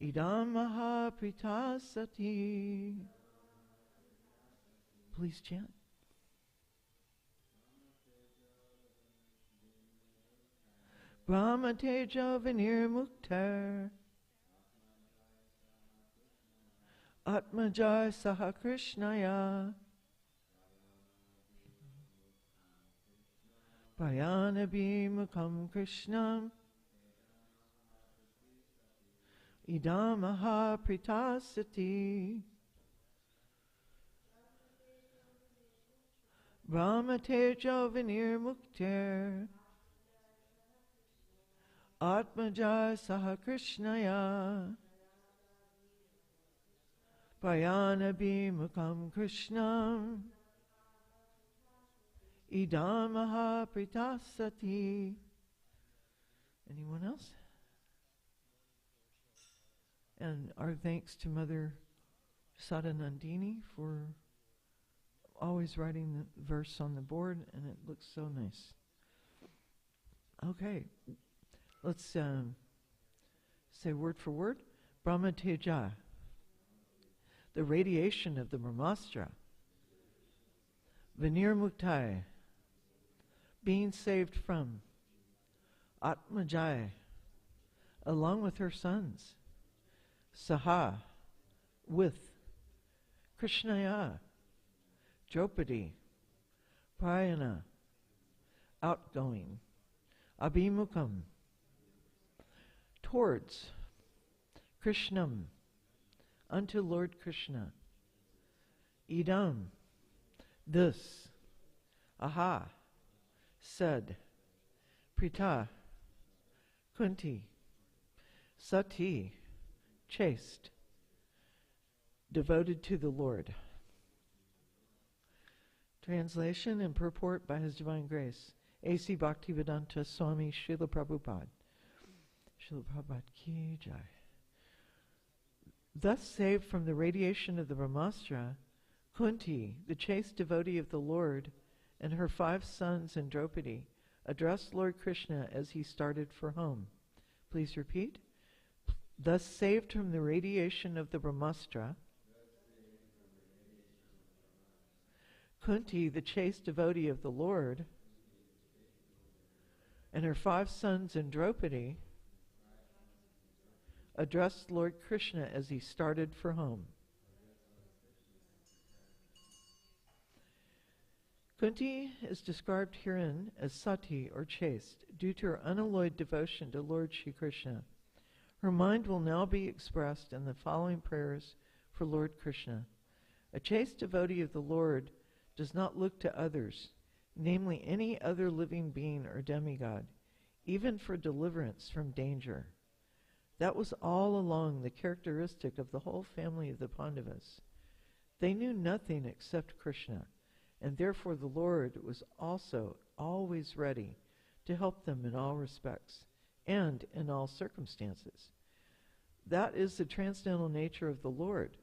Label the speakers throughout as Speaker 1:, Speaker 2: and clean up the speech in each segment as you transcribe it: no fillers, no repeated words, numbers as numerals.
Speaker 1: Idam maha pritasati. Please chant. Brahma Teja Vinir Muktar Atmajai Saha Krishnaya Prayana Mukam Krishnam Idam Maha Pritasati Brahma Teja Vinir Muktar Atmajaya Saha Krishnaya Prayana Mukam Krishnam Idam Maha Pritasati. Anyone else? And our thanks to Mother Sadanandini for always writing the verse on the board, and it looks so nice. Okay, let's say word for word. Brahma Teja, the radiation of the Brahmastra. Vinir Muktai, being saved from. Atmajai, along with her sons. Saha, with. Krishnaya, Draupadi. Prayana, outgoing. Abhimukam, towards. Krishnam, unto Lord Krishna. Idam, this. Aha, said. Prita, Kunti. Sati, chaste. Devoted to the Lord. Translation and purport by His Divine Grace. A.C. Bhaktivedanta Swami Srila Prabhupada. Srila Prabhupada Ki Jai. Thus saved from the radiation of the Brahmastra, Kunti, the chaste devotee of the Lord, and her 5 sons and Draupadi, addressed Lord Krishna as he started for home. Please repeat. Thus saved from the radiation of the Brahmastra, Kunti, the chaste devotee of the Lord, and her 5 sons and Draupadi, addressed Lord Krishna as he started for home. Kunti is described herein as sati, or chaste, due to her unalloyed devotion to Lord Shri Krishna. Her mind will now be expressed in the following prayers for Lord Krishna. A chaste devotee of the Lord does not look to others, namely any other living being or demigod, even for deliverance from danger. That was all along the characteristic of the whole family of the Pandavas. They knew nothing except Krishna, and therefore the Lord was also always ready to help them in all respects and in all circumstances. That is the transcendental nature of the Lord.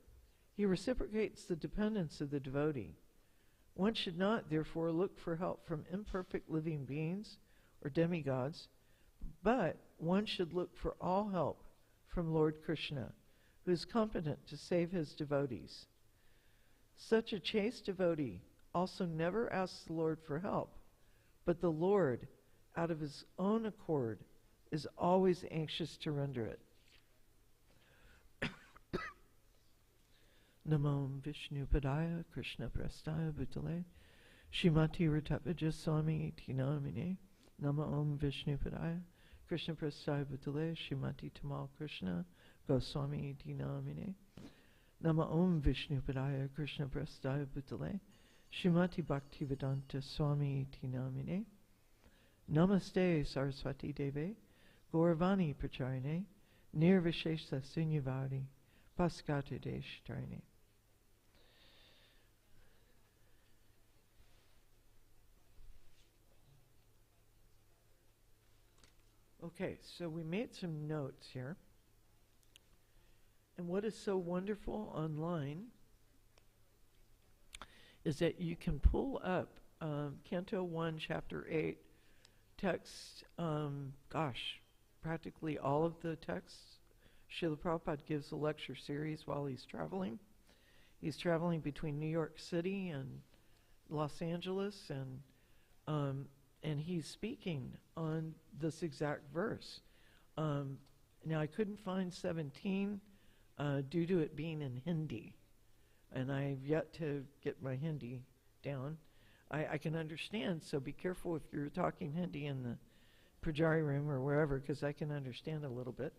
Speaker 1: He reciprocates the dependence of the devotee. One should not, therefore, look for help from imperfect living beings or demigods, but one should look for all help from Lord Krishna, who is competent to save his devotees. Such a chaste devotee also never asks the Lord for help, but the Lord, out of his own accord, is always anxious to render it. Namo Vishnu Padaya Krishna Prastaya Bhutale Shrimati Ratavaja Swami Iti Namine. Namo Om Vishnu Padaya Krishna Prastaya Bhutale Shrimati Tamal Krishna Goswami Iti Namine. Namo Om Vishnu Padaya Krishna Prastaya Bhutale Shrimati Bhaktivedanta Swami Iti Namine. Namaste Saraswati Deve Gauravani Pracharine Nirvishesha Sunyavadi Paskata Deshtarine. Okay, so we made some notes here. And what is so wonderful online is that you can pull up Canto 1, Chapter 8 text, practically all of the texts Srila Prabhupada gives a lecture series while he's traveling. He's traveling between New York City and Los Angeles, and he's speaking on this exact verse. Now, I couldn't find 17 due to it being in Hindi, and I've yet to get my Hindi down. I can understand, so be careful if you're talking Hindi in the Pujari room or wherever, because I can understand a little bit.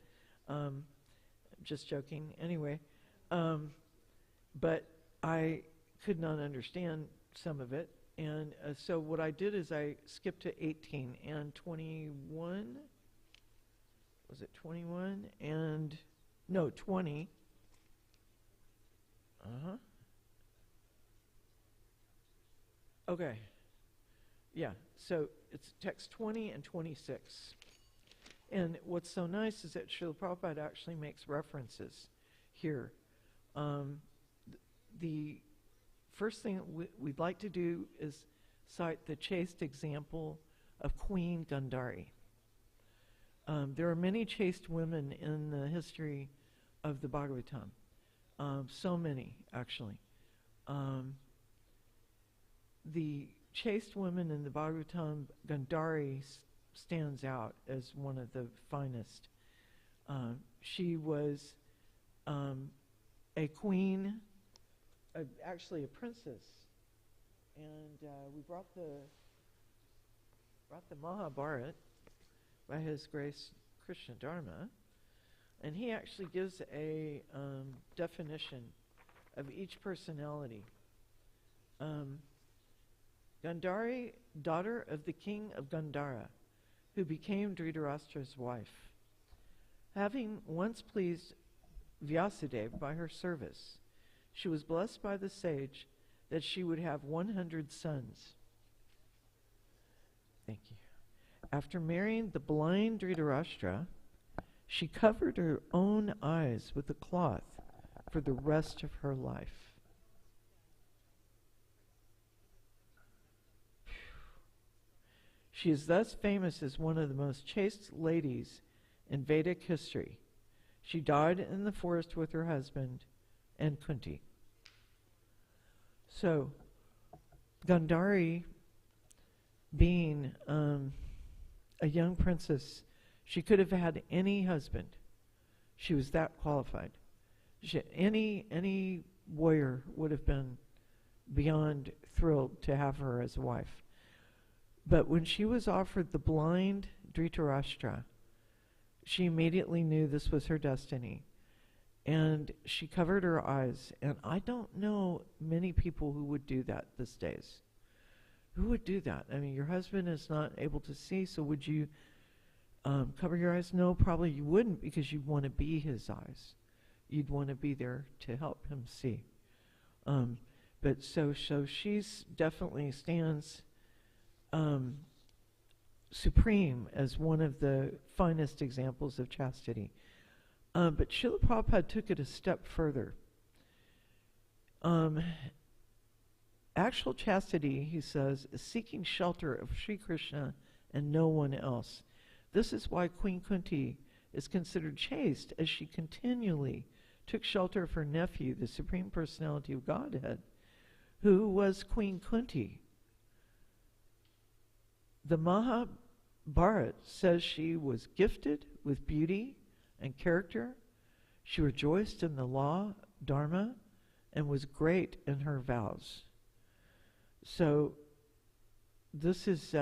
Speaker 1: Just joking. Anyway, but I could not understand some of it, and so what I did is I skipped to 18 and 21. Was it 21? And no, 20. Okay. Yeah, so it's text 20 and 26. And what's so nice is that Srila Prabhupada actually makes references here. The first thing we'd like to do is cite the chaste example of Queen Gandhari. There are many chaste women in the history of the Bhagavatam. So many, actually. The chaste woman in the Bhagavatam, Gandhari stands out as one of the finest. She was a queen, actually a princess, and we brought the Mahabharata by His Grace Krishna Dharma, and he actually gives a definition of each personality. Gandhari, daughter of the king of Gandhara, who became Dhritarashtra's wife. Having once pleased Vyasadeva by her service, she was blessed by the sage that she would have 100 sons. Thank you. After marrying the blind Dhritarashtra, she covered her own eyes with a cloth for the rest of her life. She is thus famous as one of the most chaste ladies in Vedic history. She died in the forest with her husband and Kunti. So, Gandhari, being a young princess, she could have had any husband. She was that qualified. Any warrior would have been beyond thrilled to have her as a wife. But when she was offered the blind Dhritarashtra, she immediately knew this was her destiny. And she covered her eyes. And I don't know many people who would do that these days. Who would do that? I mean, your husband is not able to see, so would you cover your eyes? No, probably you wouldn't, because you'd want to be his eyes. You'd want to be there to help him see. But so she's definitely stands supreme as one of the finest examples of chastity. But Srila Prabhupada took it a step further. Actual chastity, he says, is seeking shelter of Sri Krishna and no one else. This is why Queen Kunti is considered chaste, as she continually took shelter of her nephew, the Supreme Personality of Godhead, who was Queen Kunti. The Mahabharata says she was gifted with beauty and character. She rejoiced in the law, dharma, and was great in her vows. So this is,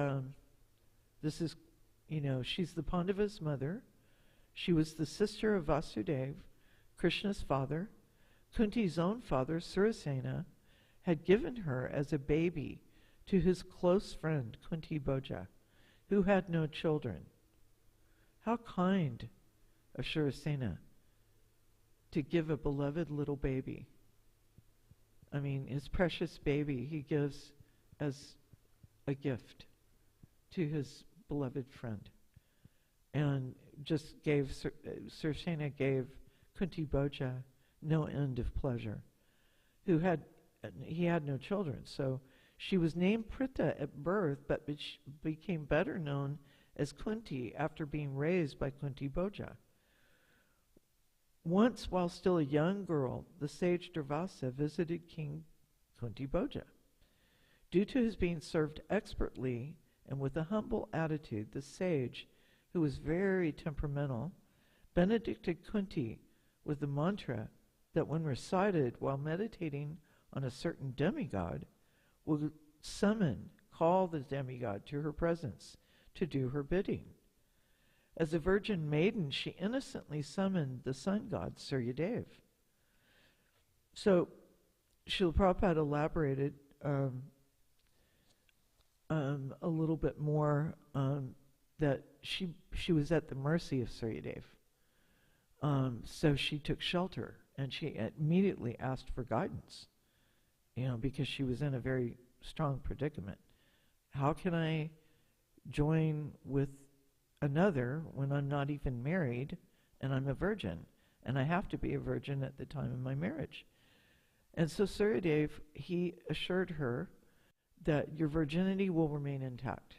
Speaker 1: she's the Pandava's mother. She was the sister of Vasudeva, Krishna's father. Kunti's own father, Surasena, had given her as a baby to his close friend, Kunti Bhoja, who had no children. How kind of Surasena to give a beloved little baby. I mean, his precious baby he gives as a gift to his beloved friend. And just Surasena gave Kunti Bhoja no end of pleasure. He had no children, so she was named Prita at birth, but became better known as Kunti after being raised by Kunti Bhoja. Once, while still a young girl, the sage Durvasa visited King Kunti Bhoja. Due to his being served expertly and with a humble attitude, the sage, who was very temperamental, benedicted Kunti with the mantra that when recited while meditating on a certain demigod, will call the demigod to her presence to do her bidding. As a virgin maiden, she innocently summoned the sun god Suryadev. So, Srila Prabhupada elaborated a little bit more that she was at the mercy of Suryadev. So she took shelter, and she immediately asked for guidance, because she was in a very strong predicament. How can I join with another when I'm not even married and I'm a virgin? And I have to be a virgin at the time of my marriage. And so Suryadev, he assured her that your virginity will remain intact,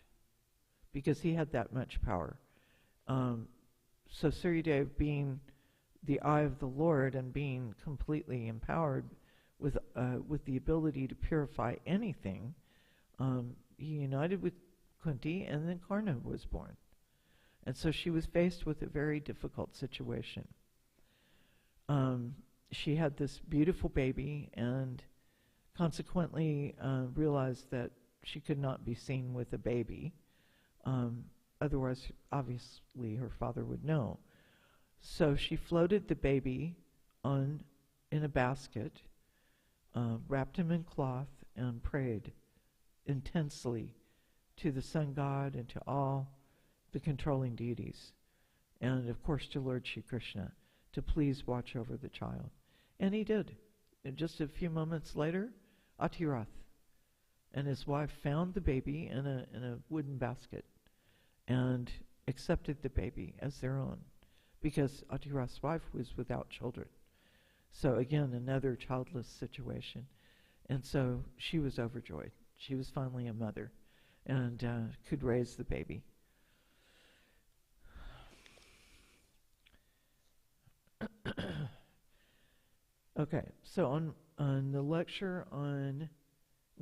Speaker 1: because he had that much power. So Suryadev, being the eye of the Lord and being completely empowered with the ability to purify anything, he united with Kunti, and then Karna was born. And so she was faced with a very difficult situation. She had this beautiful baby, and consequently realized that she could not be seen with a baby. Otherwise, obviously, her father would know. So she floated the baby in a basket, wrapped him in cloth, and prayed intensely to the sun god and to all the controlling deities, and of course to Lord Shri Krishna, to please watch over the child. And he did. And just a few moments later, Atirath and his wife found the baby in a wooden basket and accepted the baby as their own, because Atirath's wife was without children. So again, another childless situation. And so she was overjoyed. She was finally a mother and could raise the baby. Okay, so on the lecture on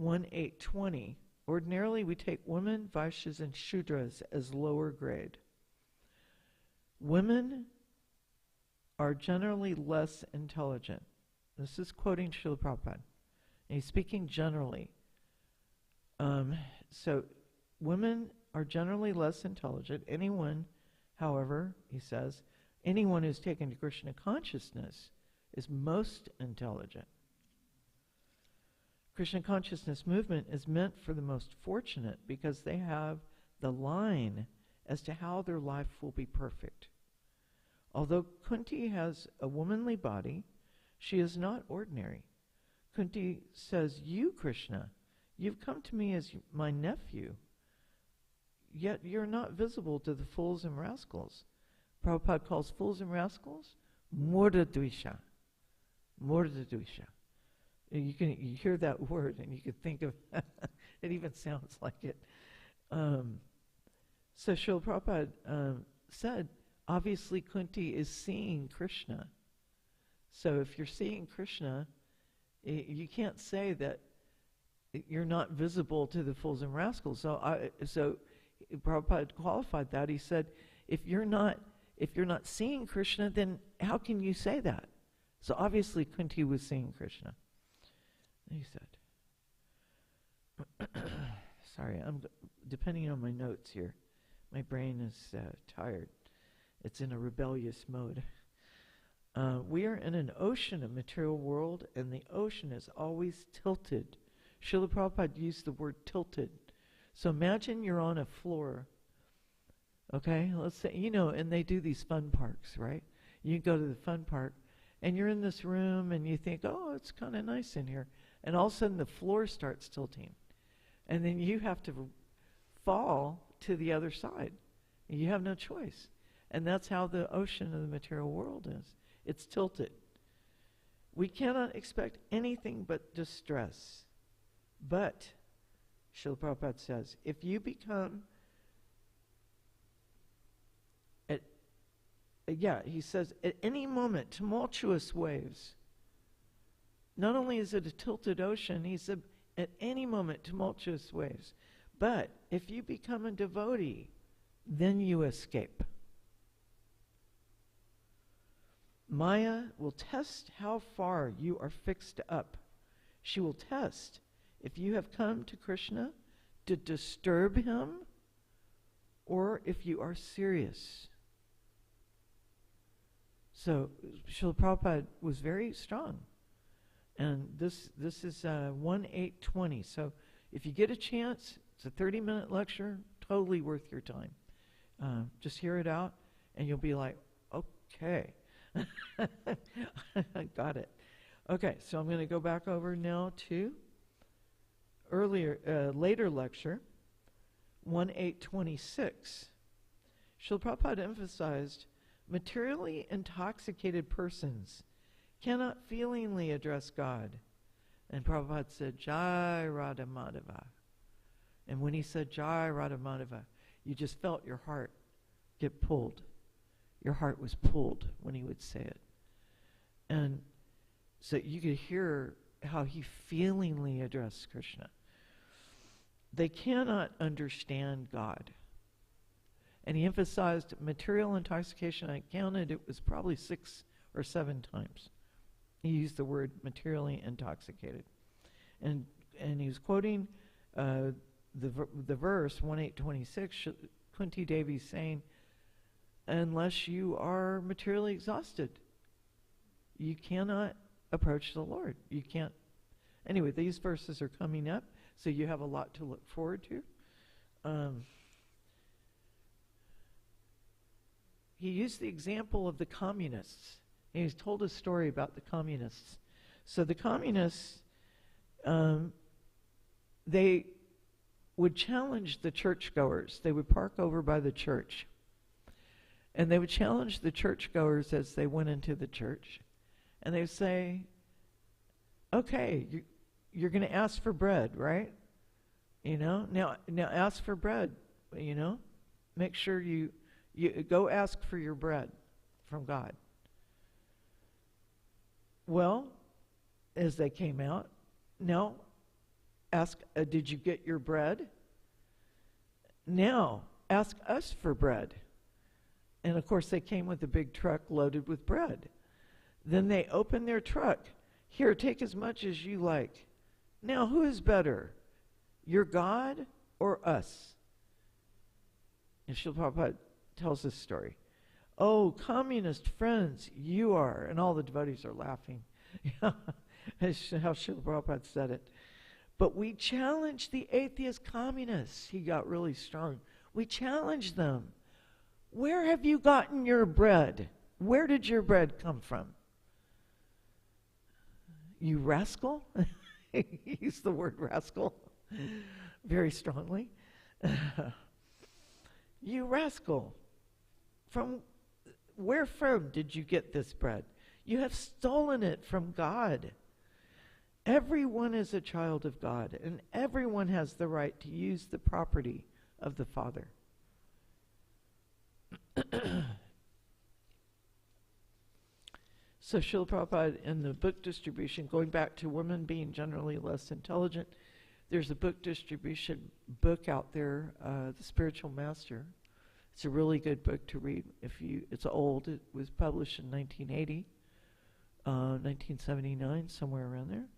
Speaker 1: 1.8.20, ordinarily we take women, Vaishyas, and Shudras as lower grade. Women are generally less intelligent. This is quoting Srila Prabhupada. And he's speaking generally. So women are generally less intelligent. Anyone, however, he says, anyone who's taken to Krishna consciousness is most intelligent. Krishna consciousness movement is meant for the most fortunate because they have the line as to how their life will be perfect. Although Kunti has a womanly body, she is not ordinary. Kunti says, "You, Krishna, you've come to me as my nephew, yet you're not visible to the fools and rascals." Prabhupada calls fools and rascals murdadvisha. Murdadvisha. You hear that word and you can think of it even sounds like it. So Srila Prabhupada said, obviously Kunti is seeing Krishna. So if you're seeing Krishna, you can't say that you're not visible to the fools and rascals. So Prabhupada qualified that. He said, if you're not seeing Krishna, then how can you say that? So obviously Kunti was seeing Krishna. He said, sorry, I'm depending on my notes here. My brain is tired. It's in a rebellious mode. We are in an ocean of material world, and the ocean is always tilted. Srila Prabhupada used the word tilted. So imagine you're on a floor. Okay, let's say, and they do these fun parks, right? You go to the fun park, and you're in this room, and you think, oh, it's kind of nice in here. And all of a sudden, the floor starts tilting. And then you have to fall to the other side. You have no choice. And that's how the ocean of the material world is. It's tilted. We cannot expect anything but distress. But, Srila Prabhupada says, if you become he says, at any moment, tumultuous waves. Not only is it a tilted ocean, he said, at any moment, tumultuous waves. But if you become a devotee, then you escape. Maya will test how far you are fixed up. She will test if you have come to Krishna to disturb him or if you are serious. So Srila Prabhupada was very strong. And this is 1/8/20. So if you get a chance, it's a 30-minute lecture, totally worth your time. Just hear it out, and you'll be like, okay, I got it. Okay, so I'm going to go back over now to later lecture, 1/8/26. Srila Prabhupada emphasized, materially intoxicated persons cannot feelingly address God. And Prabhupada said, Jai Radha Madhava. And when he said Jai Radha Madhava, you just felt your heart get pulled. Your heart was pulled when he would say it. And so you could hear how he feelingly addressed Krishna. They cannot understand God. And he emphasized material intoxication. I counted, it was probably 6 or 7 times. He used the word materially intoxicated. And he was quoting the verse, 1/8/26, Kunti Devi saying, unless you are materially exhausted, you cannot approach the Lord. You can't. Anyway, these verses are coming up, so you have a lot to look forward to. He used the example of the communists. And he's told a story about the communists. So the communists, they would challenge the churchgoers. They would park over by the church. And they would challenge the churchgoers as they went into the church. And they would say, okay, you're going to ask for bread, right? You know, now ask for bread, you know. Make sure you go ask for your bread from God. Well, as they came out, now ask, did you get your bread? Now ask us for bread. And of course they came with a big truck loaded with bread. Then they opened their truck. Here, take as much as you like. Now who is better, your God or us? And Srila Prabhupada tells this story. Oh, communist friends, you are. And all the devotees are laughing. That's how Srila Prabhupada said it. But we challenge the atheist communists. He got really strong. We challenge them. Where have you gotten your bread? Where did your bread come from? You rascal? He used the word rascal very strongly. You rascal. Where from did you get this bread? You have stolen it from God. Everyone is a child of God, and everyone has the right to use the property of the Father. So Srila Prabhupada, in the book distribution, going back to women being generally less intelligent, there's a book distribution book out there, The Spiritual Master. It's a really good book to read. It's old. It was published in 1980, 1979, somewhere around there.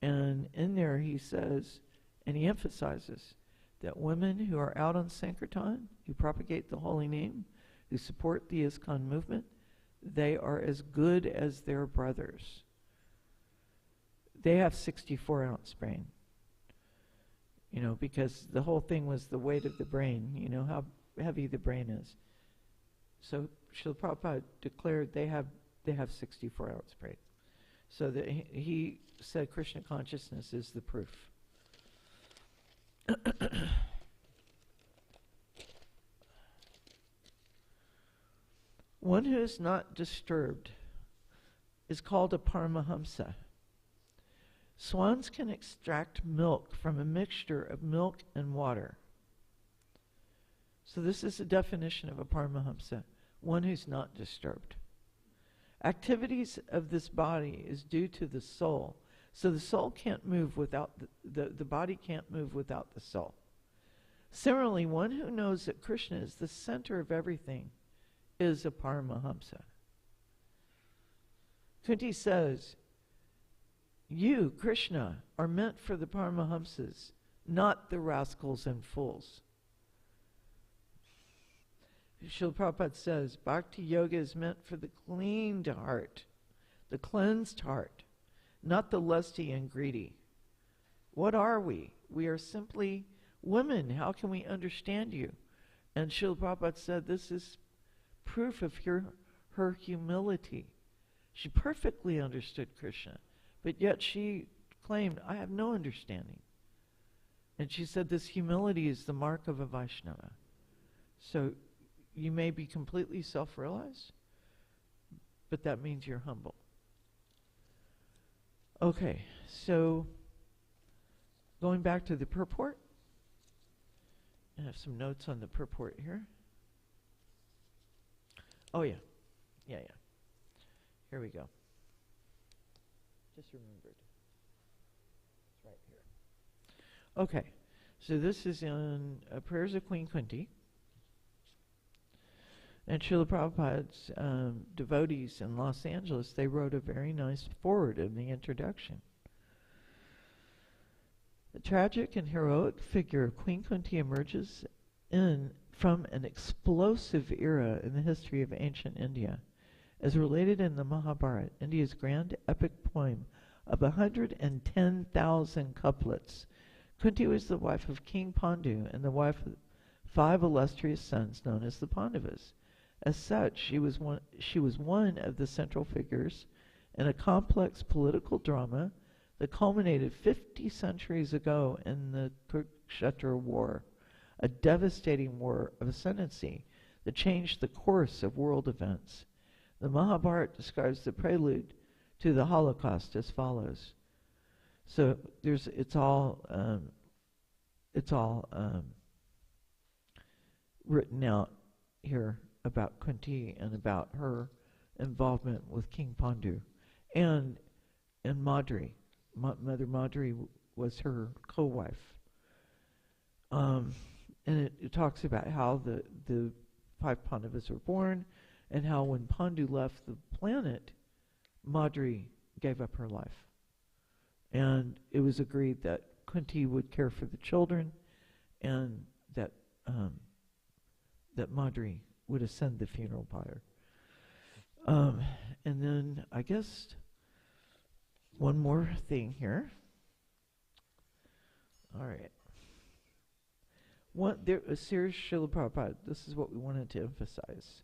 Speaker 1: And in there he says, and he emphasizes, that women who are out on Sankirtan, who propagate the holy name, who support the ISKCON movement, they are as good as their brothers. They have 64-ounce brain. You know, because the whole thing was the weight of the brain, you know, how heavy the brain is. So Srila Prabhupada declared they have 64-ounce brain. So that he said Krishna consciousness is the proof. One who is not disturbed is called a Paramahamsa. Swans can extract milk from a mixture of milk and water. So this is a definition of a Paramahamsa. one who's not disturbed. Activities of this body is due to the soul. So the soul can't move without the body can't move without the soul. Similarly, one who knows that Krishna is the center of everything is a Paramahamsa. Kunti says, you, Krishna, are meant for the Paramahamsas, not the rascals and fools. Srila Prabhupada says, Bhakti Yoga is meant for the cleaned heart, the cleansed heart, not the lusty and greedy. What are we? We are simply women. How can we understand you? And Srila Prabhupada said this is proof of her humility. She perfectly understood Krishna, but yet she claimed, I have no understanding. And she said this humility is the mark of a Vaishnava. So you may be completely self-realized, but that means you're humble. Okay, so going back to the purport, I have some notes on the purport here. Oh yeah. Here we go. Just remembered. It's right here. Okay, so this is in Prayers of Queen Kunti. And Srila Prabhupada's devotees in Los Angeles, they wrote a very nice foreword in the introduction. The tragic and heroic figure of Queen Kunti emerges from an explosive era in the history of ancient India. As related in the Mahabharata, India's grand epic poem of 110,000 couplets, Kunti was the wife of King Pandu and the wife of 5 illustrious sons known as the Pandavas. As such, she was one of the central figures in a complex political drama that culminated 50 centuries ago in the Kurukshetra War, a devastating war of ascendancy that changed the course of world events. The Mahabharata describes the prelude to the Holocaust as follows. So it's all written out here about Kunti and about her involvement with King Pandu, and Madri. Mother Madri was her co-wife. And it talks about how the 5 Pandavas were born, and how when Pandu left the planet, Madri gave up her life. And it was agreed that Kunti would care for the children, and that Madri would ascend the funeral pyre. And then I guess one more thing here. All right. A serious Srila Prabhupada. This is what we wanted to emphasize.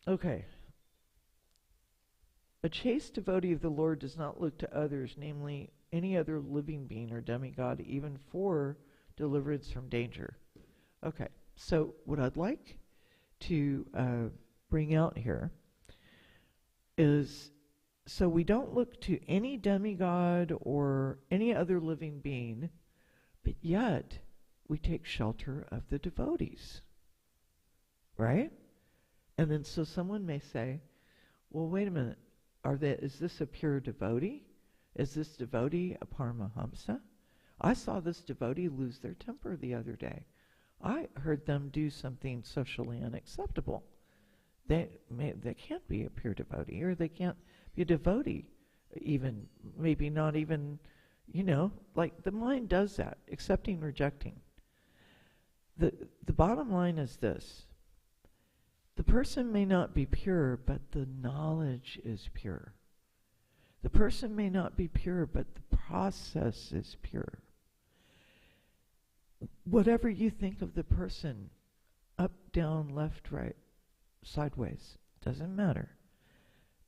Speaker 1: Okay. A chaste devotee of the Lord does not look to others, namely any other living being or demigod, even for deliverance from danger. Okay, so what I'd like to bring out here is, so we don't look to any demigod or any other living being, but yet we take shelter of the devotees, right? And then so someone may say, well, wait a minute, is this a pure devotee? Is this devotee a Paramahamsa? I saw this devotee lose their temper the other day. I heard them do something socially unacceptable. They can't be a pure devotee, or they can't be a devotee, even, maybe not even, like the mind does that, accepting, rejecting. The bottom line is this. The person may not be pure, but the knowledge is pure. The person may not be pure, but the process is pure. Whatever you think of the person, up, down, left, right, sideways, doesn't matter.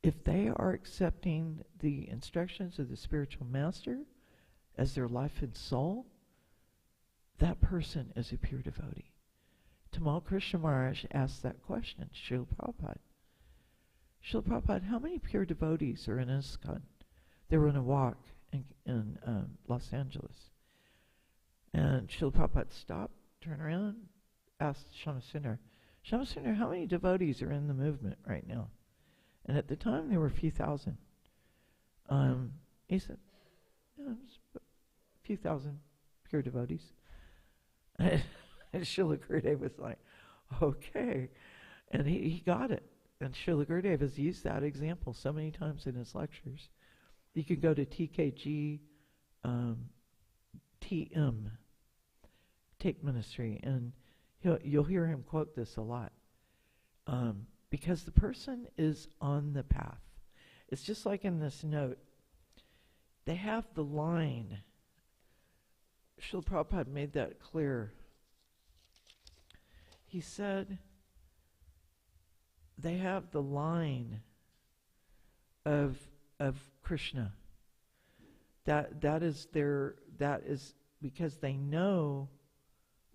Speaker 1: If they are accepting the instructions of the spiritual master as their life and soul, that person is a pure devotee. Tamal Krishna Maharaj asked that question to Srila Prabhupada. Srila Prabhupada, how many pure devotees are in ISKCON? They were in a walk in Los Angeles. And Srila Prabhupada stopped, turned around, asked Shyamasundar, Shamsundar, how many devotees are in the movement right now? And at the time, there were a few thousand. He said, yeah, a few thousand pure devotees. And Srila Gurudev was like, okay. And he got it. And Srila Gurudev has used that example so many times in his lectures. You can go to TKG TM, Take Ministry, and you'll hear him quote this a lot. Because the person is on the path. It's just like in this note. They have the line. Srila Prabhupada made that clear. He said they have the line of Krishna. That is because they know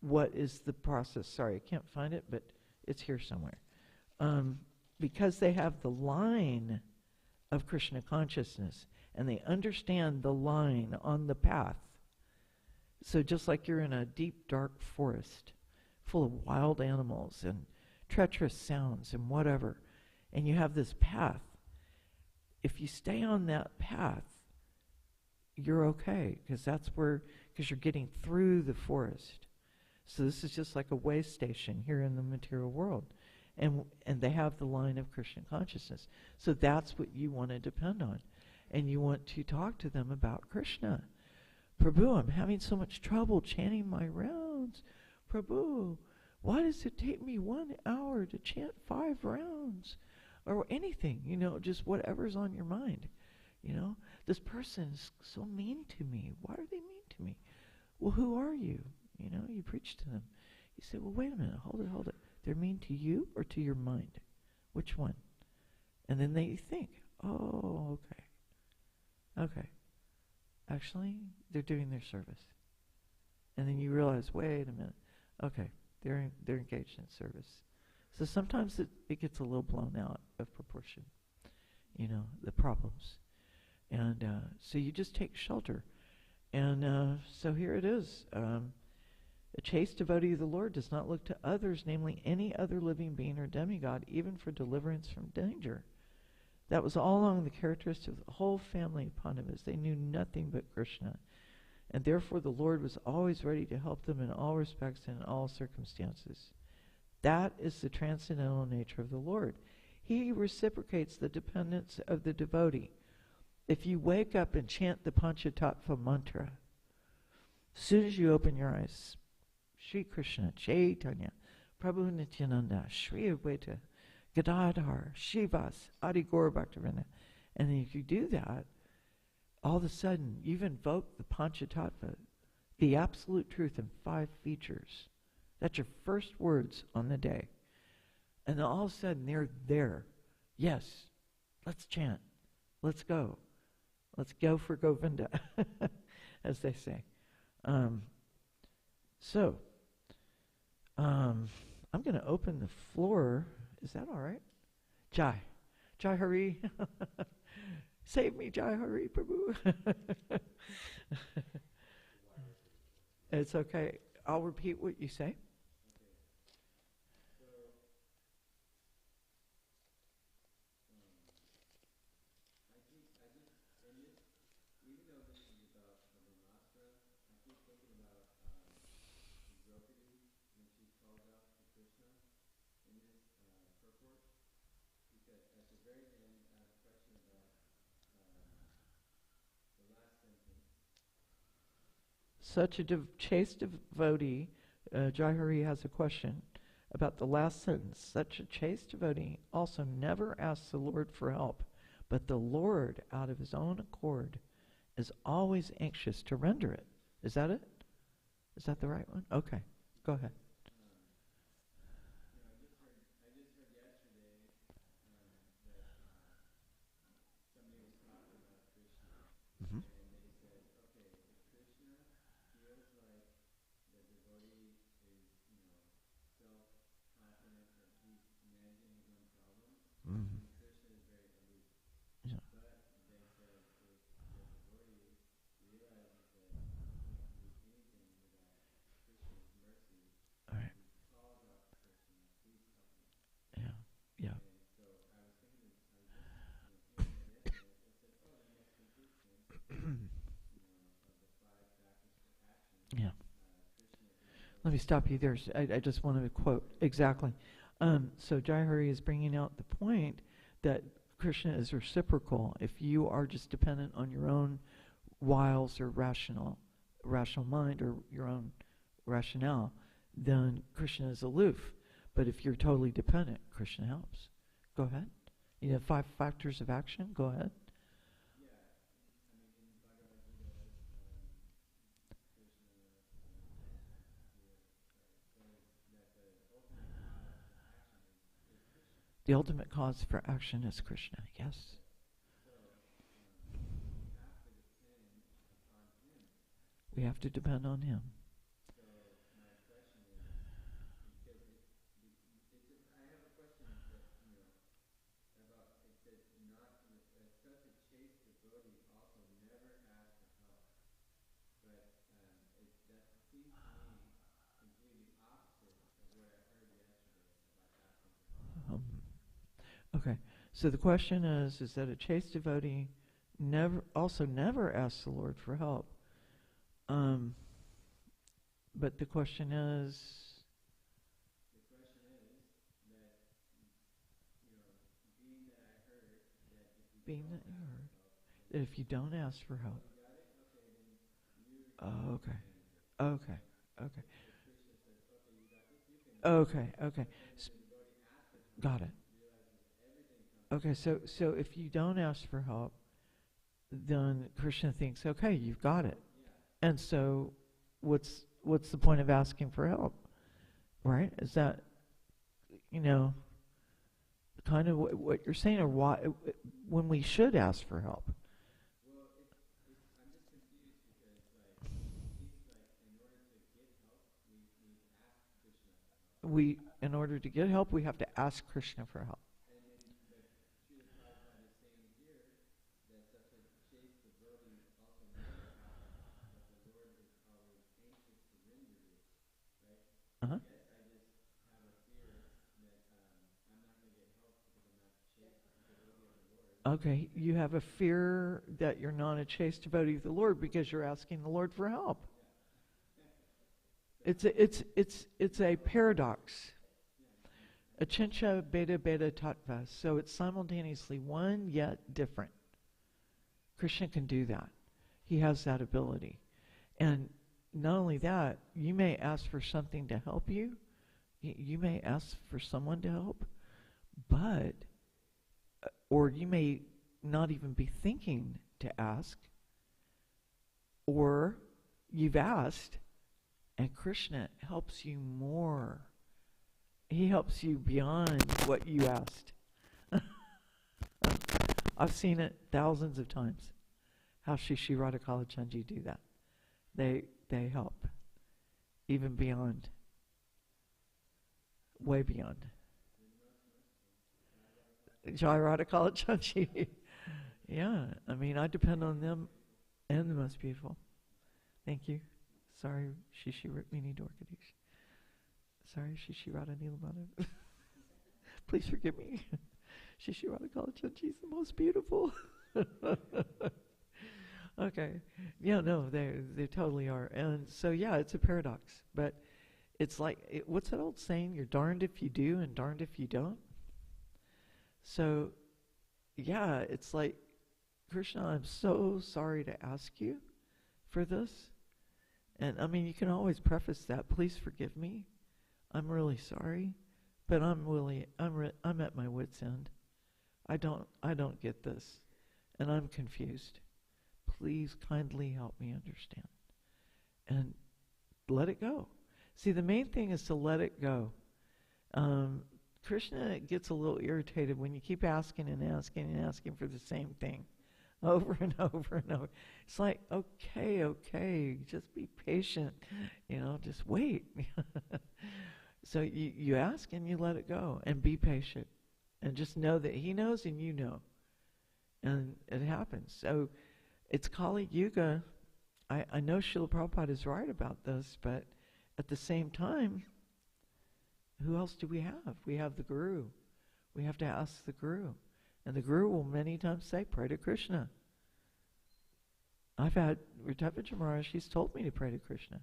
Speaker 1: what is the process. Sorry, I can't find it, but it's here somewhere. Because they have the line of Krishna consciousness, and they understand the line on the path. So just like you're in a deep, dark forest full of wild animals and treacherous sounds and whatever, and you have this path, if you stay on that path, you're okay, because you're getting through the forest. So this is just like a way station here in the material world. And they have the line of Krishna consciousness. So that's what you want to depend on. And you want to talk to them about Krishna. Prabhu, I'm having so much trouble chanting my rounds. Prabhu, why does it take me 1 hour to chant 5 rounds? Or anything, just whatever's on your mind. This person's so mean to me. Why are they mean to me? Well, who are you? You preach to them. You say, well, wait a minute, hold it. They're mean to you or to your mind? Which one? And then they think, oh, okay. Actually, they're doing their service. And then you realize, wait a minute. Okay, they're engaged in service. So sometimes it gets a little blown out of proportion, the problems. And so you just take shelter. And so here it is. A chaste devotee of the Lord does not look to others, namely any other living being or demigod, even for deliverance from danger. That was all along the characteristic of the whole family of Pandavas. They knew nothing but Krishna. And therefore the Lord was always ready to help them in all respects and in all circumstances. That is the transcendental nature of the Lord. He reciprocates the dependence of the devotee. If you wake up and chant the Panchatattva mantra, as soon as you open your eyes, Sri Krishna, Chaitanya, Prabhu Nityananda, Sri Advaita, Gadadhar, Shivas, Adi Gaura Bhaktivinoda, and then if you do that, all of a sudden you've invoked the Panchatattva, the absolute truth in 5 features. That's your first words on the day. And then all of a sudden they're there. Yes, let's chant. Let's go. Let's go for Govinda, as they say. I'm going to open the floor. Is that all right? Jai Hari. Save me, Jai Hari, Prabhu. It's okay. I'll repeat what you say. Such a chaste devotee, Jai Hari has a question about the last sentence. Such a chaste devotee also never asks the Lord for help, but the Lord, out of his own accord, is always anxious to render it. Is that it? Is that the right one? Okay, go ahead. Mm-hmm. Mm-hmm. Yeah. Yeah. Let me stop you there. I just want to quote exactly. So Jai is bringing out the point that Krishna is reciprocal. If you are just dependent on your own wiles or rational mind or your own rationale, then Krishna is aloof. But if you're totally dependent, Krishna helps. Go ahead. You have 5 factors of action. Go ahead. The ultimate cause for action is Krishna, yes. We have to depend on him. Okay, so the question is that a chaste devotee never asks the Lord for help. But the question is, being that you heard, that if you don't ask for help, oh, okay, okay, okay, got it. Okay, so if you don't ask for help, then Krishna thinks, okay, you've got it. And so what's the point of asking for help? Right? Is that, kind of what you're saying, or why when we should ask for help? In order to get help, we have to ask Krishna for help. Uh-huh. Okay, you have a fear that you're not a chaste devotee of the Lord because you're asking the Lord for help. It's a paradox. Achincha beta beta tattva. So it's simultaneously one yet different. Krishna can do that. He has that ability. And not only that, you may ask for something to help you. You may ask for someone to help, but or you may not even be thinking to ask, or you've asked and Krishna helps you more. He helps you beyond what you asked. I've seen it thousands of times, how Shishi Radhakalachandji do that. They help, even beyond, way beyond. Jai Radhakalachandji. Yeah, I mean, I depend on them and the most beautiful. Thank you. Sorry, Shishi Rukmini Dwarkadish. Sorry, Shishi Radha Nilamada. Please forgive me. Shishi Radhakalachandji is the most beautiful. Okay. Yeah, no, they totally are. And so, yeah, it's a paradox. But it's like, what's that old saying? You're darned if you do and darned if you don't. So, yeah, it's like, Krishna, I'm so sorry to ask you for this. And I mean, you can always preface that, please forgive me. I'm really sorry, but I'm at my wit's end. I don't get this, and I'm confused. Please kindly help me understand. And let it go. See, the main thing is to let it go. Krishna gets a little irritated when you keep asking and asking and asking for the same thing over and over and over. It's like, okay, just be patient. Just wait. So you ask and you let it go and be patient. And just know that he knows and you know. And it happens. So it's Kali Yuga. I know Srila Prabhupada is right about this, but at the same time, who else do we have? We have the Guru. We have to ask the Guru. And the Guru will many times say, pray to Krishna. I've had Ritavaja Maharaj, she's told me to pray to Krishna,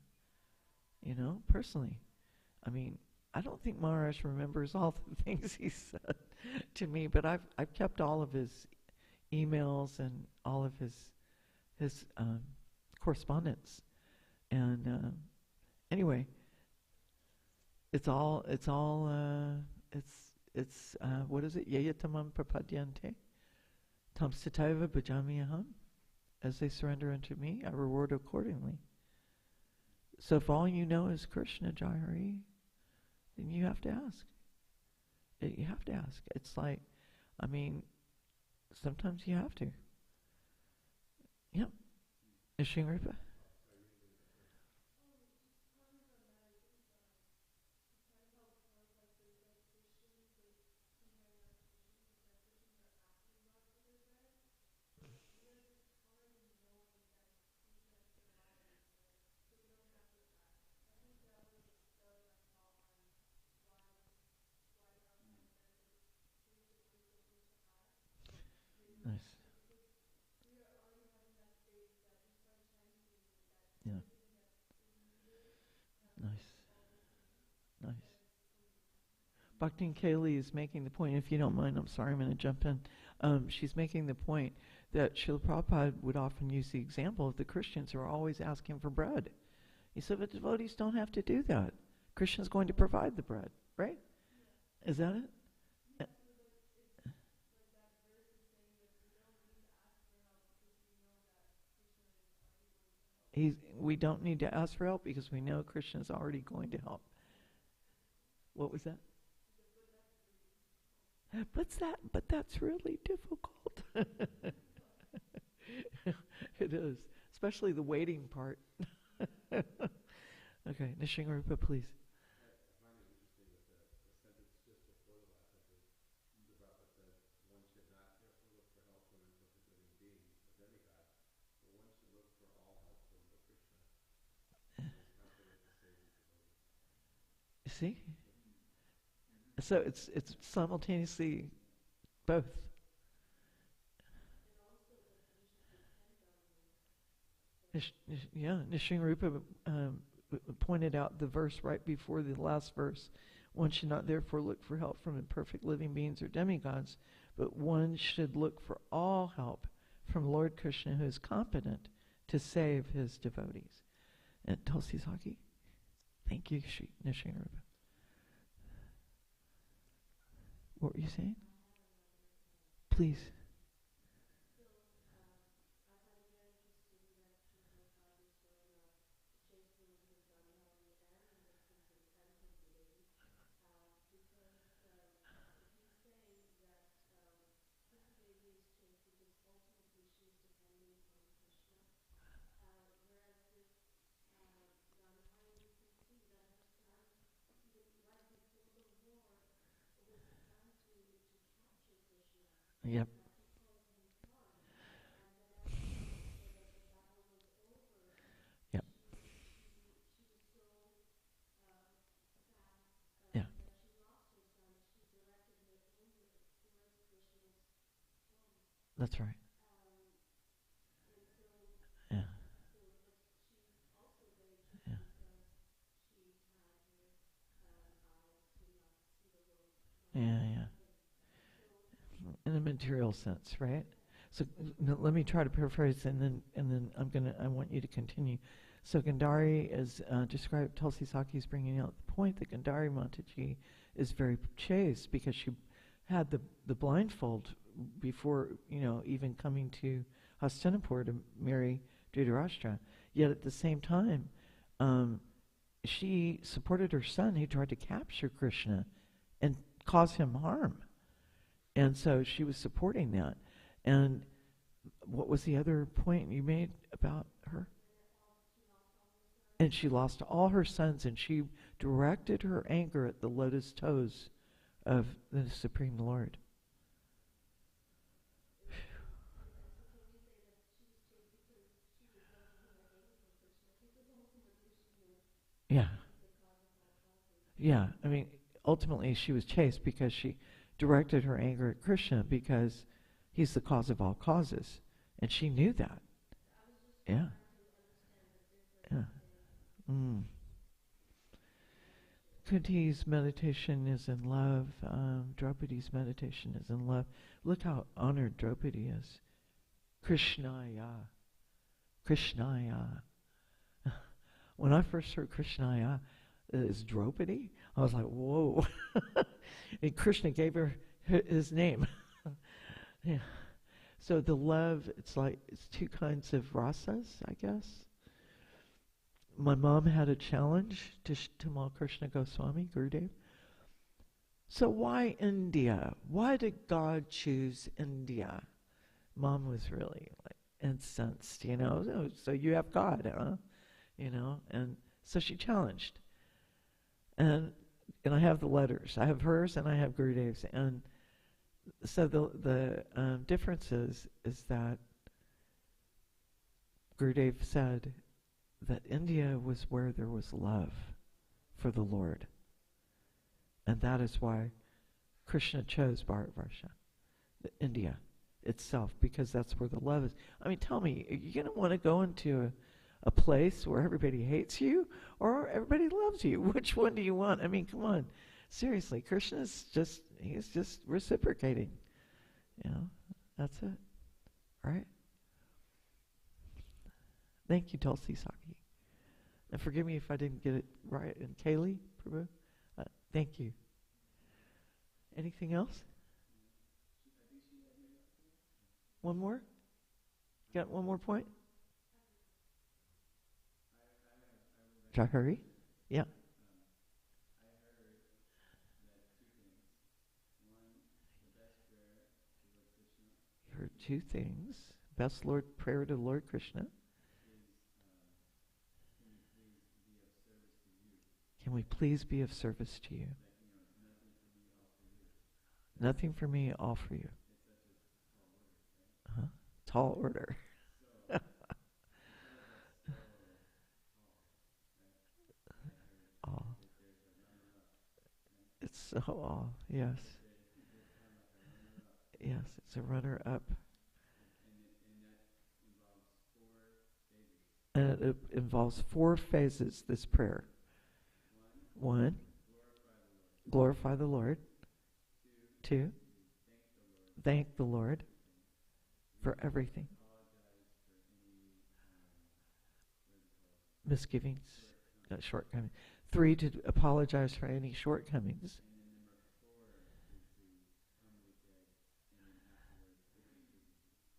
Speaker 1: personally. I mean, I don't think Maharaj remembers all the things he said to me, but I've kept all of his emails and all of his correspondence. And anyway, it's what is it? Yayatamam prapadyante tam sataiva bhajami aham. As they surrender unto me, I reward accordingly. So if all you know is Krishna Jayari, then you have to ask. You have to ask. It's like, I mean, sometimes you have to. Yep. Nishingripa? Nice. Yeah. Nice. Nice. Bhakti Kaylee is making the point, if you don't mind, I'm sorry, I'm going to jump in. She's making the point that Srila Prabhupada would often use the example of the Christians who are always asking for bread. He said, but devotees don't have to do that. Krishna's going to provide the bread, right? Is that it? We don't need to ask for help because we know Krishna is already going to help. What was that? But that's really difficult. It is, especially the waiting part. Okay, Nishingarupa, please. See? So it's simultaneously both. Nishingarupa pointed out the verse right before the last verse. One should not therefore look for help from imperfect living beings or demigods, but one should look for all help from Lord Krishna, who is competent to save his devotees. And Tulsi Saki, thank you, Nishingarupa. What were you saying? Please. Yep. Yep. Yeah. That's right. Yeah. Yeah. Yeah, yeah. In a material sense, right? So let me try to paraphrase, and then I want you to continue. So Gandhari is described. Tulsi Saki is bringing out the point that Gandhari Mataji is very chaste because she had the blindfold before even coming to Hastinapur to marry Dhritarashtra. Yet at the same time, she supported her son who tried to capture Krishna and cause him harm. And so she was supporting that. And what was the other point you made about her? And she lost all her sons, and she directed her anger at the lotus toes of the Supreme Lord. Yeah. Yeah. I mean, ultimately she was chaste because she directed her anger at Krishna because he's the cause of all causes. And she knew that. Yeah. Yeah. Mm. Kunti's meditation is in love. Draupadi's meditation is in love. Look how honored Draupadi is. Krishnaya. Krishnaya. When I first heard Krishnaya is Draupadi, I was like, whoa. And Krishna gave her his name. Yeah. So the love, it's two kinds of rasas, I guess. My mom had a challenge to Tamal Krishna Goswami, Gurudev. So why India? Why did God choose India? Mom was really incensed, So you have God, huh? And so she challenged. And I have the letters. I have hers and I have Gurudev's. And so the difference is that Gurudev said that India was where there was love for the Lord. And that is why Krishna chose Bharatvarsha, India itself, because that's where the love is. I mean, tell me, are you going to want to go into a place where everybody hates you or everybody loves you? Which one do you want? I mean, come on. Seriously, Krishna's he's just reciprocating. That's it. Right? Thank you, Tulsi Saki. And forgive me if I didn't get it right. And Kaylee, Prabhu, thank you. Anything else? One more? Got one more point? Should I hurry? Yeah. You heard two things. Best Lord prayer to Lord Krishna. Can we please be of service to you? Nothing for me, all for you. Uh-huh. Tall order. All. It's so all. Yes. Yes, it's a runner-up. And it involves 4 phases, this prayer. 1, glorify the Lord. 2, thank the Lord for everything. Misgivings, shortcomings. 3, to apologize for any shortcomings.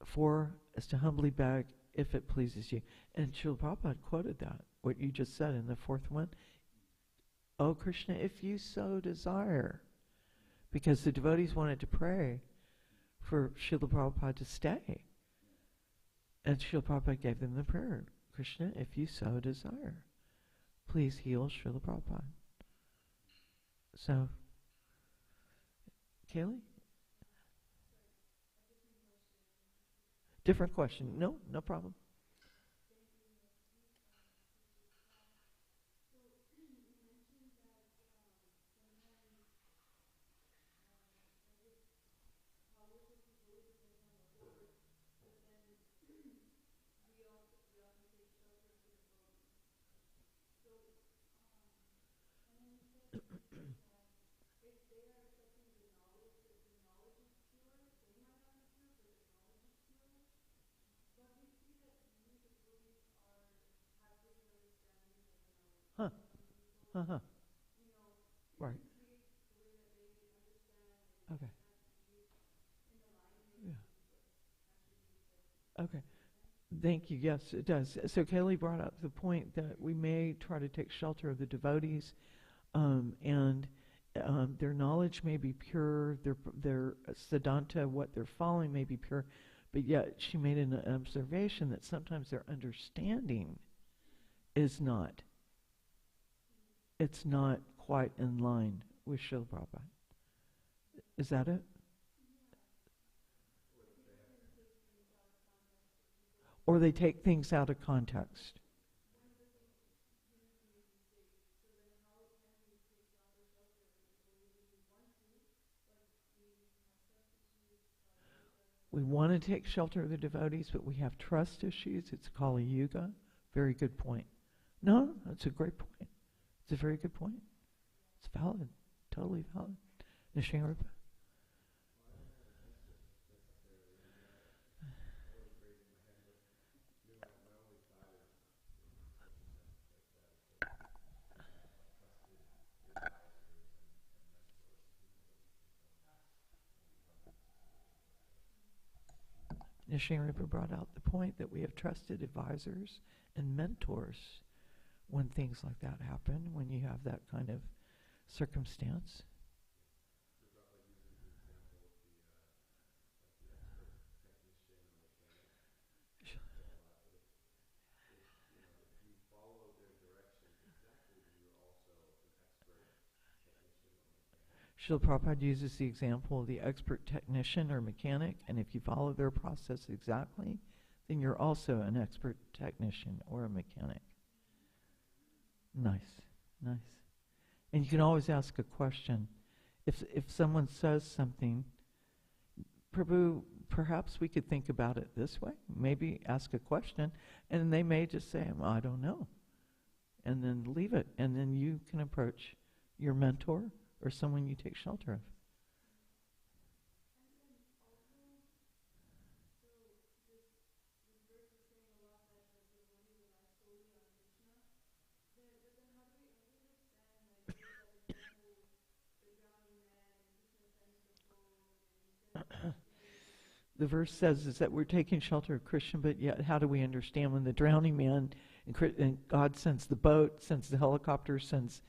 Speaker 1: 4 is to humbly beg if it pleases you. And Srila Prabhupada quoted that, what you just said in the 4th one. Oh Krishna, if you so desire. Because the devotees wanted to pray for Srila Prabhupada to stay. And Srila Prabhupada gave them the prayer. Krishna, if you so desire, please heal Srila Prabhupada. So, Kaylee? Different question. No problem. Huh. Uh-huh. Right. Okay. Yeah. Okay. Thank you. Yes, it does. So Kaylee brought up the point that we may try to take shelter of the devotees, and their knowledge may be pure, their siddhanta, what they're following, may be pure, but yet she made an observation that sometimes their understanding is not. It's not quite in line with Srila Prabhupada. Is that it? Or they take things out of context. We want to take shelter of the devotees, but we have trust issues. It's Kali Yuga. Very good point. No, that's a great point. It's a very good point. It's valid. Totally valid. Nishinrupa. Nishinrupa brought out the point that we have trusted advisors and mentors when things like that happen, when you have that kind of circumstance. Srila Prabhupada uses the example of the expert technician or mechanic, and if you follow their process exactly, then you're also an expert technician or a mechanic. Nice, nice. And you can always ask a question. If someone says something, Prabhu, perhaps we could think about it this way. Maybe ask a question, and they may just say, well, I don't know. And then leave it, and then you can approach your mentor or someone you take shelter of. The verse says is that we're taking shelter of Krishna, but yet how do we understand when the drowning man and God sends the boat, sends the helicopter, sends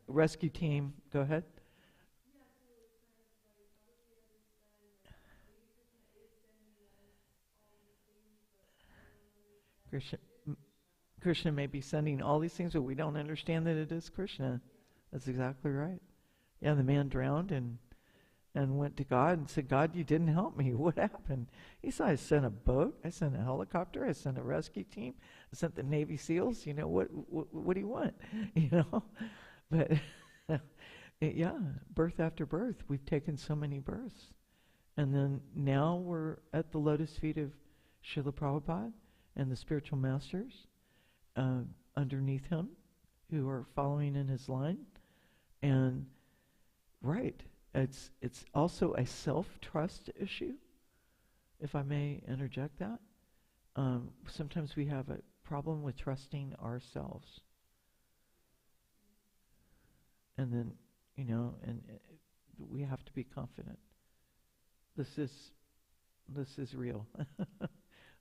Speaker 1: rescue team? Go ahead. Krishna may be sending all these things, but we don't understand that it is Krishna. That's exactly right. Yeah, the man drowned and went to God and said, God, you didn't help me. What happened? He said, I sent a boat, I sent a helicopter, I sent a rescue team, I sent the Navy SEALs. You know, what do you want? You know? But yeah, birth after birth, we've taken so many births. And then now we're at the lotus feet of Srila Prabhupada and the spiritual masters underneath him who are following in his line. And right, it's also a self-trust issue, if I may interject that. Sometimes we have a problem with trusting ourselves. And then, you know, and we have to be confident. This is real.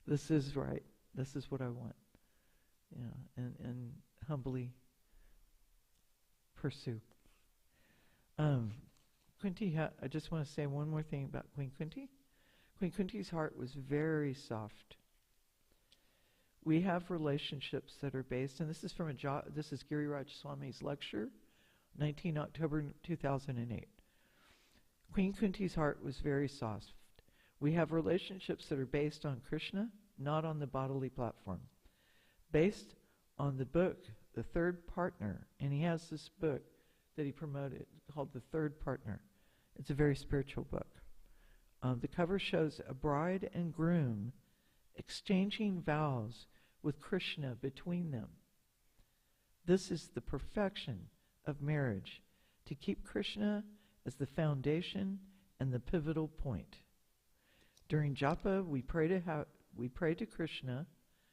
Speaker 1: This is right. This is what I want. Yeah, and humbly pursue. Kunti, I just want to say one more thing about Queen Kunti. Queen Kunti's heart was very soft. We have relationships that are based, and this is from this is Giriraj Swami's lecture, 19 October 2008. Queen Kunti's heart was very soft. We have relationships that are based on Krishna, not on the bodily platform. Based on the book, The Third Partner, and he has this book that he promoted called The Third Partner. It's a very spiritual book. The cover shows a bride and groom exchanging vows with Krishna between them. This is the perfection of marriage, to keep Krishna as the foundation and the pivotal point. During japa, we pray to Krishna.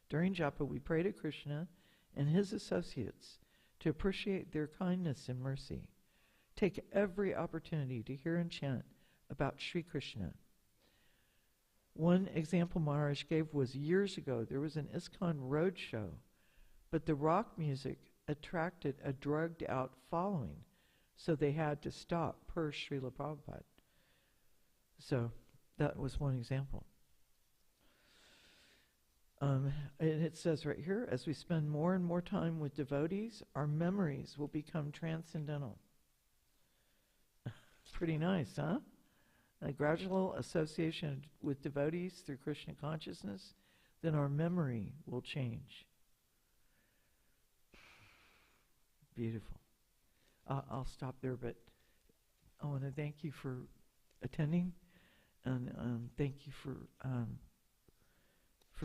Speaker 1: During japa, we pray to Krishna and his associates to appreciate their kindness and mercy. Take every opportunity to hear and chant about Sri Krishna. One example Maharaj gave was years ago. There was an ISKCON road show, but the rock music attracted a drugged-out following, so they had to stop per Srila Prabhupada. So that was one example. And it says right here, as we spend more and more time with devotees, our memories will become transcendental. Pretty nice, huh? A gradual association with devotees through Krishna consciousness, then our memory will change. Beautiful. I'll stop there, but I want to thank you for attending And thank you for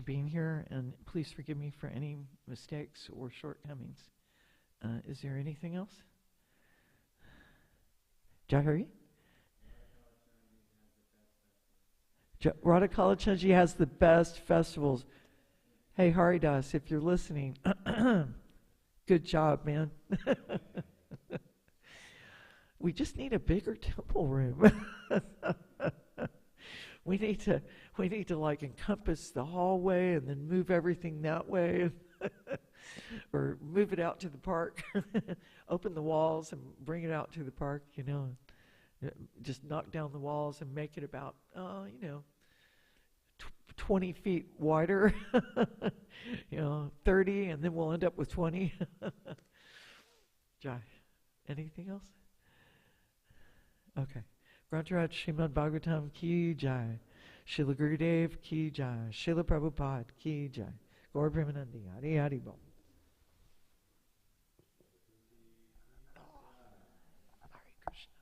Speaker 1: being here, and please forgive me for any mistakes or shortcomings. Is there anything else? Jahari? Radha Kalachandji has the best festivals. Hey, Haridas, if you're listening, good job, man. We just need a bigger temple room. We need to like encompass the hallway and then move everything that way, or move it out to the park. Open the walls and bring it out to the park. Just knock down the walls and make it about 20 feet wider. 30, and then we'll end up with 20. Jai, anything else? Okay. Grantaraj Srimad Bhagavatam ki jai. Srila Gurudev ki jai. Srila Prabhupada ki jai. Gaur Premanandi. Hari Hari Bol. Hare Krishna.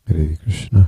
Speaker 2: Hare Krishna.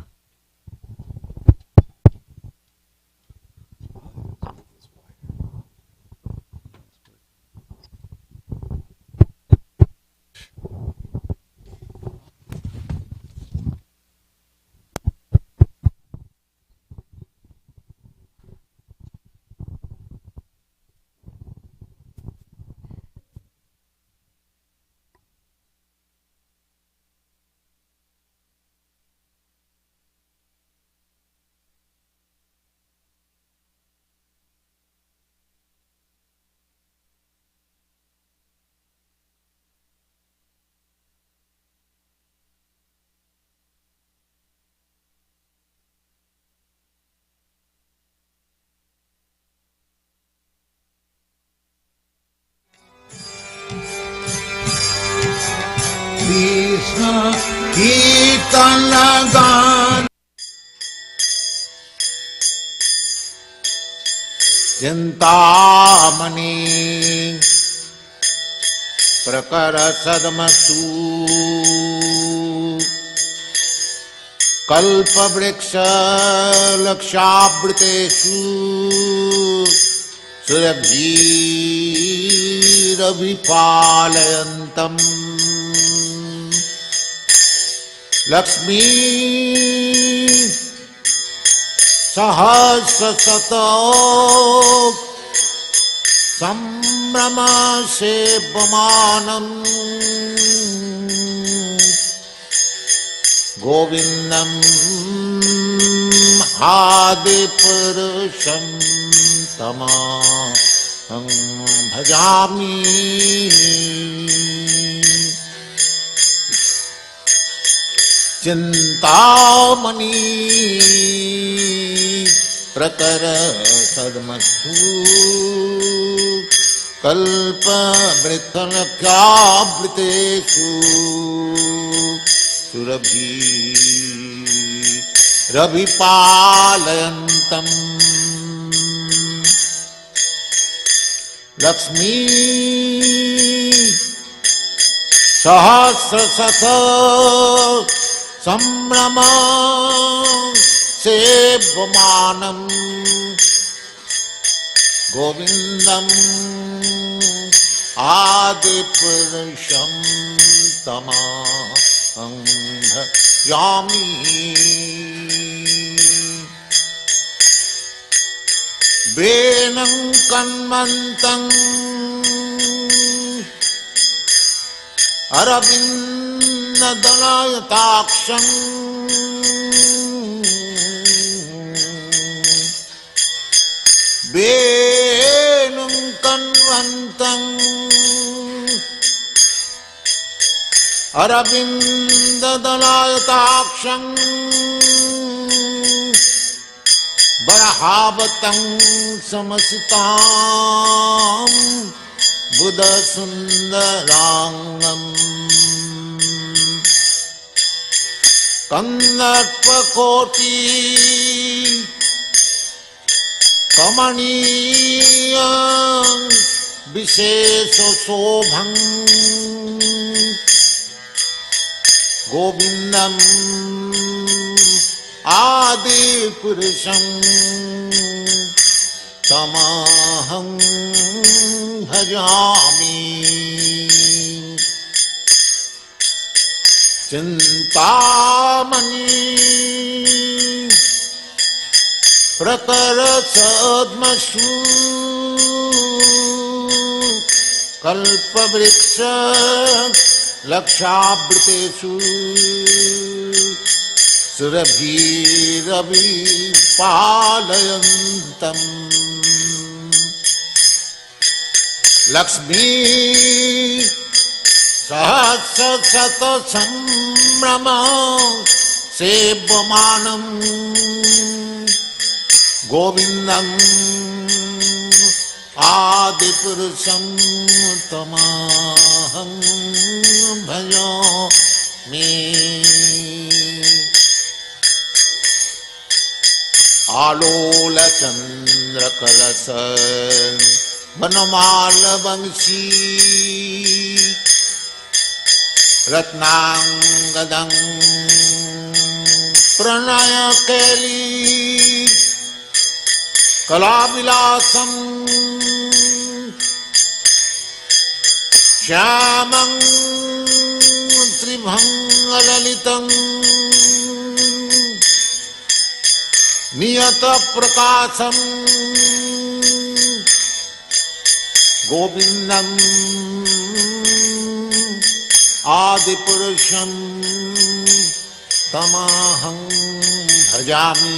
Speaker 3: Krishna Kirtan Gan Chintamani Prakara Sadmasu Kalpa Vriksha Lakshabritesu Surabhirabhipalayantam Lakshmi Sahasrasatak Sambrama Sevamanam Govindam Hadipurusham Tamaham Bhajami Chintamani प्रकर सद्मसु कल्प वृत्तनख्यावृतेषु सुरभि रभिपालयन्तम् लक्ष्मी सहस्रशत संभ्रम सेव्यमानम् गोविन्दम् आदिपुरुषं तमहं भजामि वेनं कन्वन्तं अरविन्ददलायताक्षं वेणुं कन्वन्तं अरविन्ददलायताक्षं बरहावतं समसितां बुधसुन्दराङ्गम् कन्दर्पकोटि कमनीय विशेषशोभं गोविन्दम् आदिपुरुषं तमहं भजामि चिन्तामणि प्रकरसद्मसु कल्पवृक्ष लक्षावृतेषु सुरभिरभिपालयन्तम् लक्ष्मी सहस्रशतसंभ्रम सेव्यमानम् गोविन्दम् आदिपुरुषं तमहं भजामि आलोलचन्द्रकलश वनमालवंशी रत्नांगदं प्रणयकेली कलाविलासं श्यामं त्रिभंगललितं नियतप्रकाशं गोविन्दम् आदिपुरुषं तमहं भजामि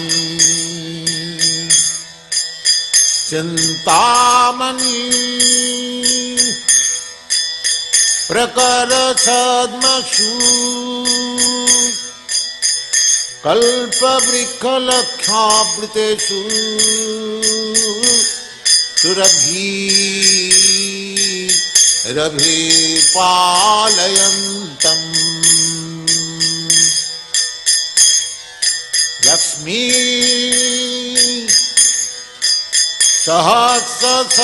Speaker 3: चिन्तामणि प्रकरसद्मसु कल्पवृक्षलक्षावृतेषु सुरभिरभिपालयन्तम् लक्ष्मी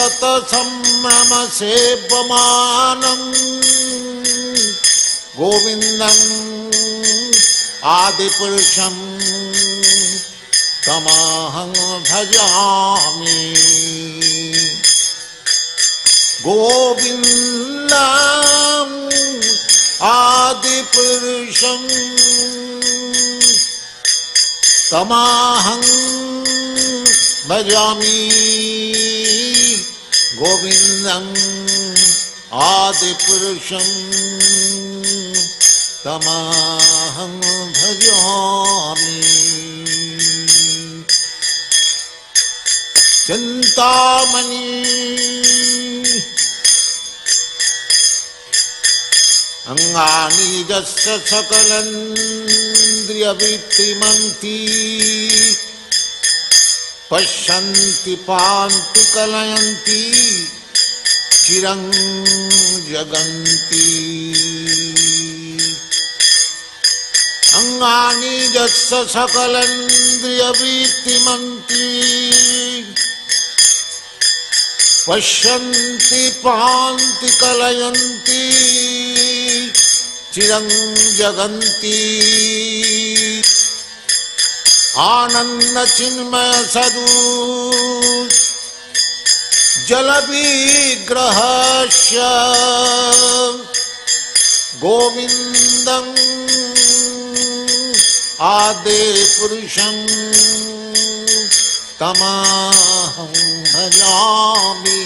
Speaker 3: सहस्रशतसंभ्रम सेव्यमानम् गोविन्दम् आदिपुरुषं तमहं भजामि गोविन्दम् आदिपुरुषं तमहं भजामि गोविन्दम् आदिपुरुषं तमहं भजामि चिन्तामणि अंगानि यस्य सकलेन्द्रियवृत्तिमन्ति पश्यन्ति पान्ति कलयन्ति चिरं जगन्ति अंगानि यस्य सकलेन्द्रियवृत्तिमन्ति पश्यन्ति पान्ति कलयन्ति चिरं जगन्ति आनंद चिन्मय सदु जल विग्रहस्य गोविन्दं आदि पुरुषं तमहं भजामि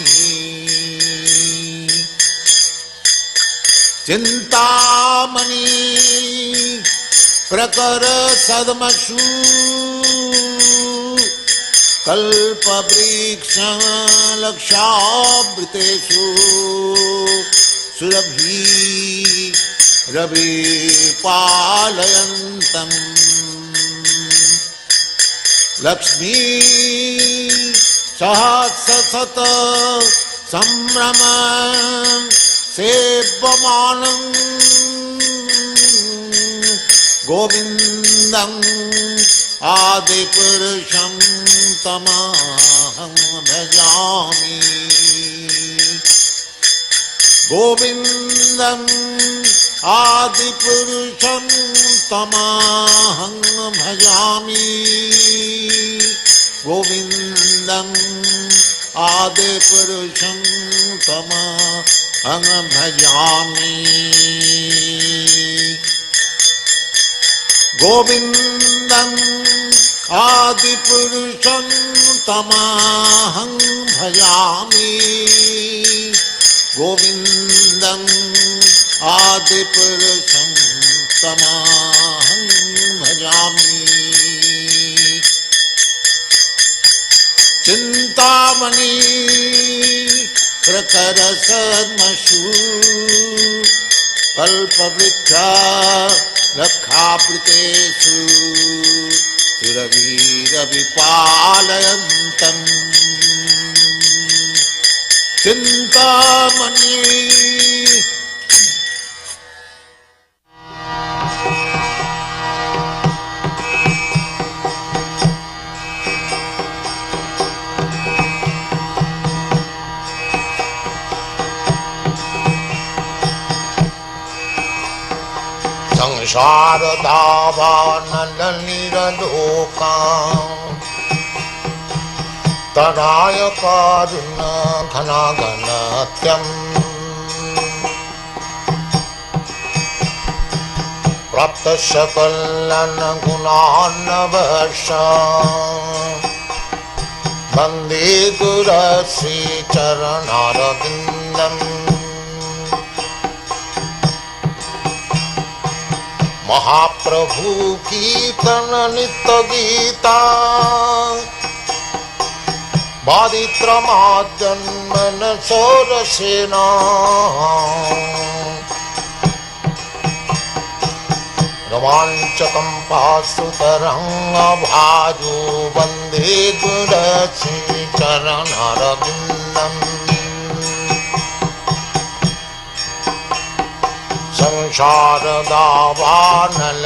Speaker 3: चिंतामणि प्रकर सदमसु कल्पवृक्ष लक्षावृतेषु सुरभि रवि पालयन्तम् लक्ष्मी सहस्रशत संभ्रम सेव्यमानं गोविन्दं आदिपुरुषं तमहं भजामि गोविन्दं आदिपुरुषं तमहं भजामि गोविन्दं आदिपुरुषं तमहं भजामि गोविन्दं आदिपुरुषं तमहं भजामि गोविन्दं आदिपुरुषं तमहं भजामि चिंतामणि प्रकर सद्मसु कल्पवृक्ष रक्षावृतेषु सुरभिरविपालयन्तम् चिंतामणि संसारदावानलनिरलोकान् तराय कारुण्य घनाघनत्यम् प्राप्त सकलन गुणान्नवश वन्दे गुरश्री चरणारविन्दम् महाप्रभु कीर्तन नित्य गीता बादित्रमाजन्मन सौरसेना रोमाञ्चकं पाशुतरङ्गभाजो वन्दे गुरश्री चरणारविन्दम् संसारदावानल